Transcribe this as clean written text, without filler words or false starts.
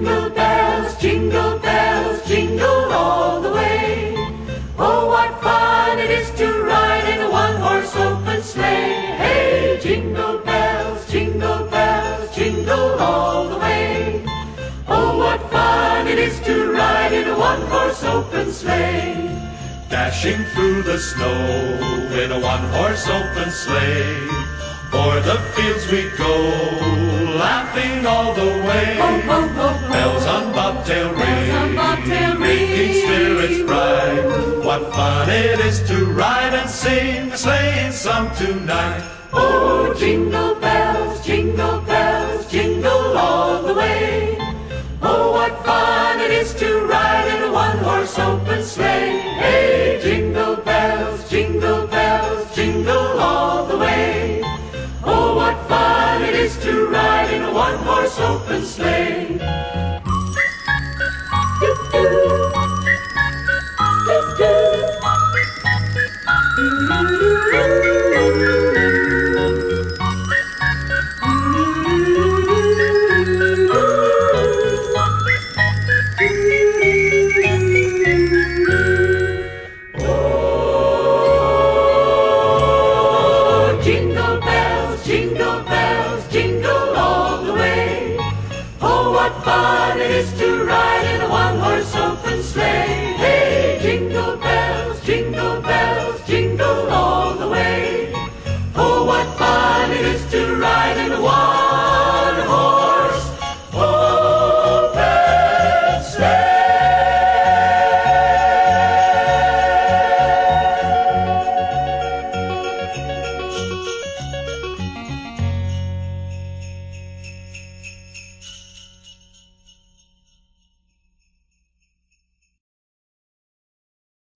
bells, jingle all the way. Oh, what fun it is to ride in a one-horse open sleigh. Hey, jingle bells, jingle all the way. Oh, what fun it is to ride in a one-horse open sleigh. Dashing through the snow in a one-horse open sleigh. O'er the fields we go, laughing all the way. Ho, ho, ho, ho. Bells on bobtail ring, making spirits bright. What fun it is to ride and sing a sleighing song tonight. Oh, jingle bells, jingle all the way. Oh, what fun it is to ride in a one-horse open sleigh. Hey, jingle bells, jingle all the way. Oh, what fun it is to ride in a one-horse open sleigh. Jingle all the way. Oh, what fun it is to ride in a one-horse open sleigh. Hey, jingle